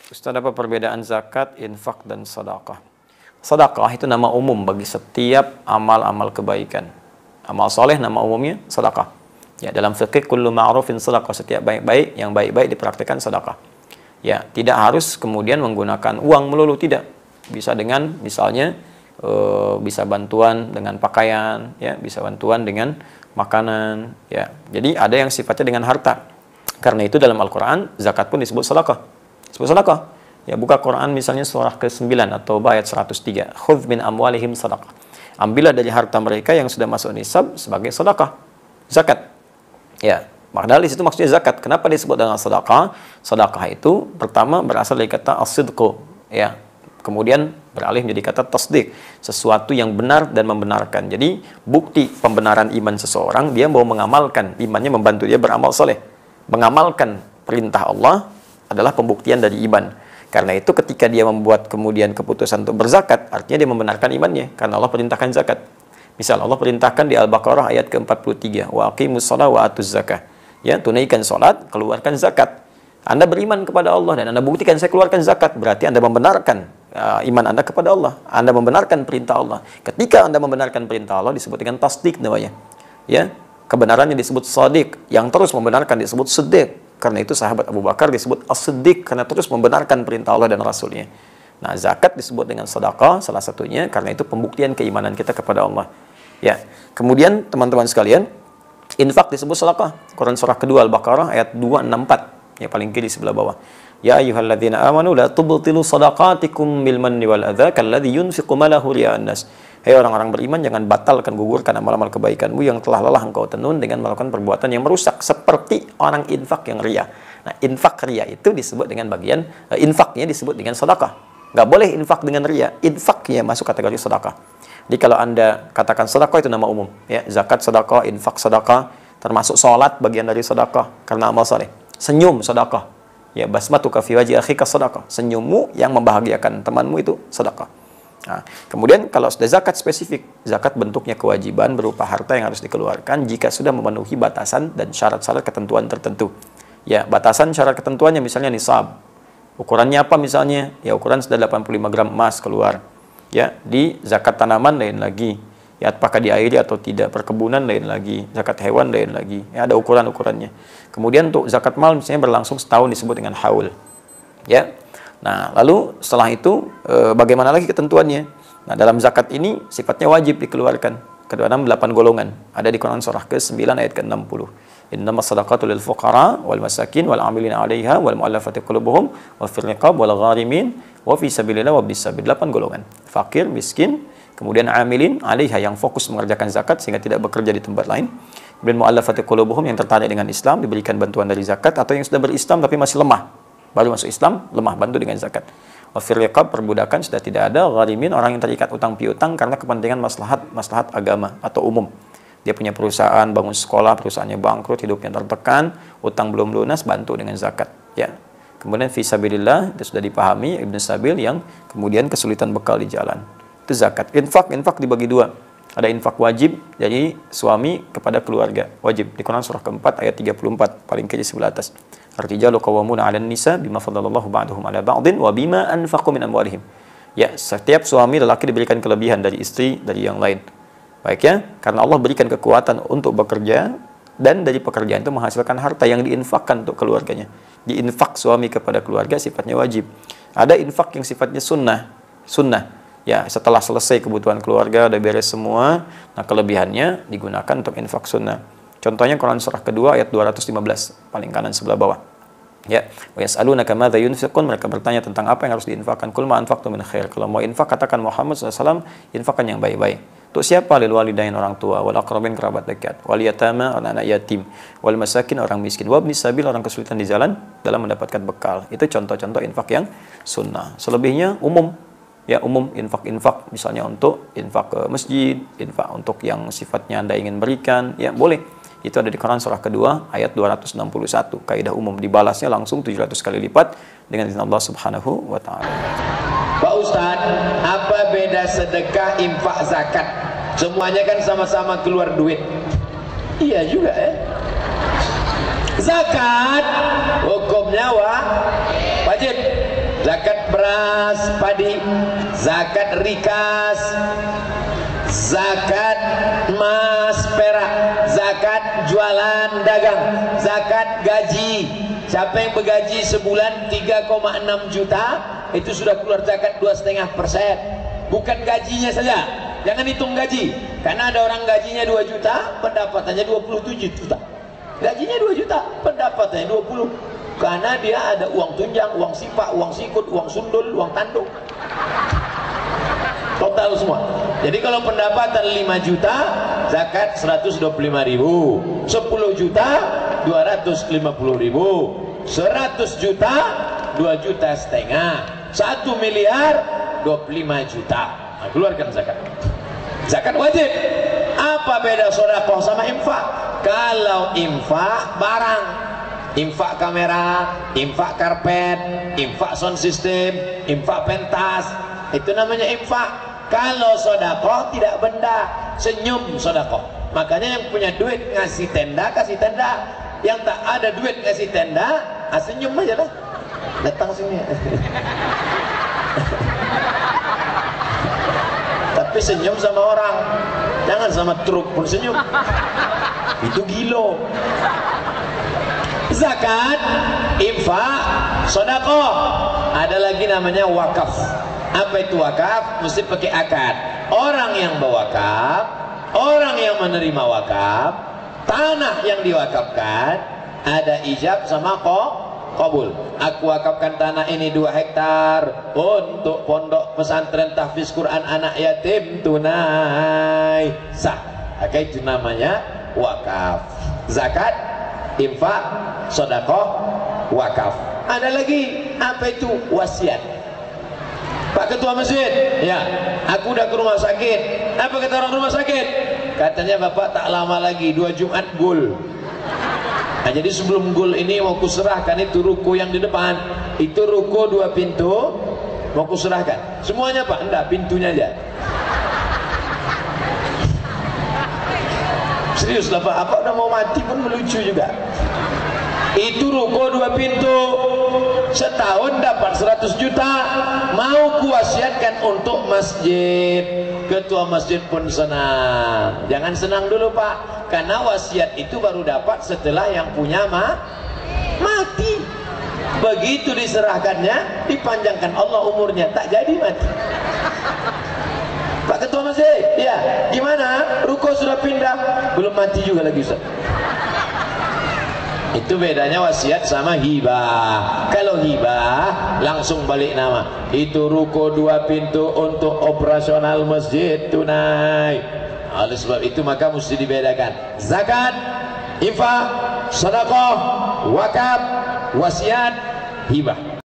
Ustaz, apa perbedaan zakat, infak, dan sedekah? Sedekah itu nama umum bagi setiap amal-amal kebaikan. Amal soleh nama umumnya sedekah. Ya, dalam fikih kullu ma'rufin sedekah, setiap baik-baik yang baik-baik dipraktikkan sedekah. Ya, tidak harus kemudian menggunakan uang melulu, tidak. Bisa dengan misalnya bisa bantuan dengan pakaian, ya, bisa bantuan dengan makanan, ya. Jadi ada yang sifatnya dengan harta. Karena itu dalam Al-Qur'an zakat pun disebut sedekah. Disebut sedekah. Ya, buka Quran misalnya surah ke-9 atau ayat 103. Khudz min amwalihim sedekah. Ambillah dari harta mereka yang sudah masuk nisab sebagai sedekah. Zakat. Ya, padahal di situ maksudnya zakat. Kenapa disebut dengan sedekah? Sedekah itu pertama berasal dari kata as-sidqu, ya. Kemudian beralih menjadi kata tasdik, sesuatu yang benar dan membenarkan. Jadi bukti pembenaran iman seseorang, dia mau mengamalkan imannya, membantu dia beramal soleh. Mengamalkan perintah Allah adalah pembuktian dari iman. Karena itu ketika dia membuat kemudian keputusan untuk berzakat, artinya dia membenarkan imannya, karena Allah perintahkan zakat. Misal Allah perintahkan di Al-Baqarah ayat ke-43, wa aqimus shalah wa atuz zakah. Ya, tunaikan salat, keluarkan zakat. Anda beriman kepada Allah dan Anda buktikan saya keluarkan zakat, berarti Anda membenarkan iman Anda kepada Allah. Anda membenarkan perintah Allah. Ketika Anda membenarkan perintah Allah disebut dengan tasdik namanya. Ya, kebenarannya disebut shadiq, yang terus membenarkan disebut siddiq. Karena itu sahabat Abu Bakar disebut as-siddiq, karena terus membenarkan perintah Allah dan Rasulnya. Nah, zakat disebut dengan sedekah salah satunya karena itu pembuktian keimanan kita kepada Allah. Ya. Kemudian teman-teman sekalian, infak disebut sedekah. Quran surah kedua Al-Baqarah ayat 264. Ya, paling kiri sebelah bawah. Ya ayyuhalladzina amanu la tubtilu shadaqatikum bil manni wal adza kalladzi yunfiqu malahu riya'an nas. Hei orang-orang beriman, jangan batalkan, gugurkan amal-amal kebaikanmu yang telah lelah engkau tenun dengan melakukan perbuatan yang merusak, seperti orang infak yang ria. Nah, infak ria itu disebut dengan bagian infaknya disebut dengan sedekah. Nggak boleh infak dengan ria. Infaknya masuk kategori sedekah. Jadi kalau Anda katakan sedekah itu nama umum, ya, zakat sedekah, infak sedekah, termasuk sholat bagian dari sedekah karena amal saleh. Senyum sedekah. Ya, basmatuka fi wajhi akhika sedekah. Senyummu yang membahagiakan temanmu itu sedekah. Nah, kemudian kalau sudah zakat spesifik, zakat bentuknya kewajiban berupa harta yang harus dikeluarkan jika sudah memenuhi batasan dan syarat-syarat ketentuan tertentu. Ya, batasan syarat ketentuannya misalnya nisab. Ukurannya apa misalnya? Ya, ukuran sudah 85 gram emas keluar. Ya, di zakat tanaman lain lagi. Ya, apakah diairi atau tidak, perkebunan lain lagi, zakat hewan lain lagi. Ya, ada ukuran-ukurannya. Kemudian untuk zakat mal misalnya berlangsung setahun disebut dengan haul. Ya. Nah, lalu setelah itu bagaimana lagi ketentuannya? Nah, dalam zakat ini sifatnya wajib dikeluarkan. Kedua-dua 8 golongan. Ada di Quran surah ke-9 ayat ke-60. Innamas shadaqatu lil fuqara wal masakin wal 'amilina 'alaiha wal mu'allafati qulubuhum wa fir riqab wal gharimin wa fi sabilillah wa bis sabil. 8 golongan. Fakir, miskin, kemudian 'amilin 'alaiha yang fokus mengerjakan zakat sehingga tidak bekerja di tempat lain. Kemudian mu'allafati qulubuhum yang tertarik dengan Islam diberikan bantuan dari zakat, atau yang sudah berislam tapi masih lemah. Baru masuk Islam, lemah, bantu dengan zakat. Wafir riqab, perbudakan sudah tidak ada. Gharimin, orang yang terikat utang piutang karena kepentingan maslahat agama atau umum. Dia punya perusahaan, bangun sekolah, perusahaannya bangkrut, hidupnya tertekan, utang belum lunas, bantu dengan zakat. Ya. Kemudian fisabilillah, itu sudah dipahami, Ibn Sabil yang kemudian kesulitan bekal di jalan. Itu zakat. Infak dibagi dua. Ada infak wajib dari suami kepada keluarga. Wajib. Di Quran surah keempat ayat 34, paling kiri sebelah atas. Ar-rijalu qawwamuna 'alan nisa bima faddalallahu ba'dahum 'ala ba'din wa bima anfaqu min amwalihim. Ya, setiap suami lelaki diberikan kelebihan dari istri dari yang lain. Baik ya, karena Allah berikan kekuatan untuk bekerja dan dari pekerjaan itu menghasilkan harta yang diinfakkan untuk keluarganya. Diinfak suami kepada keluarga sifatnya wajib. Ada infak yang sifatnya sunnah. Ya, setelah selesai kebutuhan keluarga udah beres semua, nah kelebihannya digunakan untuk infak sunnah. Contohnya Quran surah kedua ayat 215, paling kanan sebelah bawah. Ya, wa yas'alunaka madza yunfiqun, mereka bertanya tentang apa yang harus diinfakkan. Qul ma anfaqtum min khair. Kalau mau infak katakan Muhammad SAW, infakkan yang baik-baik. Untuk siapa? Lil walidain, orang tua, wal aqrabin, kerabat dekat, wal yatama, anak-anak yatim, wal masakin, orang miskin, wabnis sabil, orang kesulitan di jalan dalam mendapatkan bekal. Itu contoh-contoh infak yang sunnah. Selebihnya umum. Ya, umum infak misalnya untuk infak ke masjid, infak untuk yang sifatnya Anda ingin berikan, ya boleh. Itu ada di Quran surah kedua ayat 261. Kaidah umum, dibalasnya langsung 700 kali lipat dengan izin Allah Subhanahu wa taala. Pak Ustaz, apa beda sedekah, infak, zakat? Semuanya kan sama-sama keluar duit. Iya juga ya. Zakat hukumnya wajib. beras padi, zakat rikas, zakat emas perak, zakat jualan dagang, zakat gaji. Siapa yang bergaji sebulan 3,6 juta itu sudah keluar zakat 2,5%. Bukan gajinya saja, jangan hitung gaji, karena ada orang gajinya 2 juta, pendapatannya 27 juta. Gajinya 2 juta, pendapatannya 20, karena dia ada uang tunjang, uang sipak, uang sikut, uang sundul, uang tanduk, total semua. Jadi kalau pendapatan 5 juta, zakat 125.000, 10 juta 250.000, 100 juta 2,5 juta, 1 miliar 25 juta. Nah, keluarkan zakat. Zakat wajib. Apa beda sedekah sama infak? Kalau infak barang, infak kamera, infak karpet, infak sound system, infak pentas, itu namanya infak. Kalau sedekah tidak benda, senyum sedekah. Makanya yang punya duit ngasih tenda, kasih tenda. Yang tak ada duit ngasih tenda, senyum aja lah. Datang sini. Tapi senyum sama orang, jangan sama truk pun senyum. Itu gilo. Zakat, infak, sedekah. Ada lagi namanya wakaf. Apa itu wakaf? Mesti pakai akad. Orang yang berwakaf, orang yang menerima wakaf, tanah yang diwakafkan ada ijab sama qabul. Aku wakafkan tanah ini 2 hektar untuk pondok pesantren tahfiz Quran anak yatim tunai, sah. Maka itu namanya wakaf. Zakat, infak, sedekah, wakaf. Ada lagi, apa itu? Wasiat. Pak Ketua Masjid, ya, aku udah ke rumah sakit. Apa kata orang rumah sakit? Katanya Bapak tak lama lagi 2 Jumat gul. Nah, jadi sebelum gul ini mau kuserahkan itu ruko yang di depan. Itu ruko 2 pintu mau kuserahkan. Semuanya Pak? Enggak, pintunya aja. Serius lah Pak, apa udah mau mati pun melucu juga. Itu ruko 2 pintu, setahun dapat 100 juta. Mau kuwasiatkan untuk masjid. Ketua masjid pun senang. Jangan senang dulu Pak, karena wasiat itu baru dapat setelah yang punya mati. Begitu diserahkannya, dipanjangkan Allah umurnya, tak jadi mati. Pak Ketua Masjid, ya, gimana? Ruko sudah pindah, belum mati juga lagi Ustaz. Itu bedanya wasiat sama hibah. Kalau hibah langsung balik nama. Itu ruko 2 pintu untuk operasional masjid tunai. Oleh sebab itu maka mesti dibedakan zakat, infak, sedekah, wakaf, wasiat, hibah.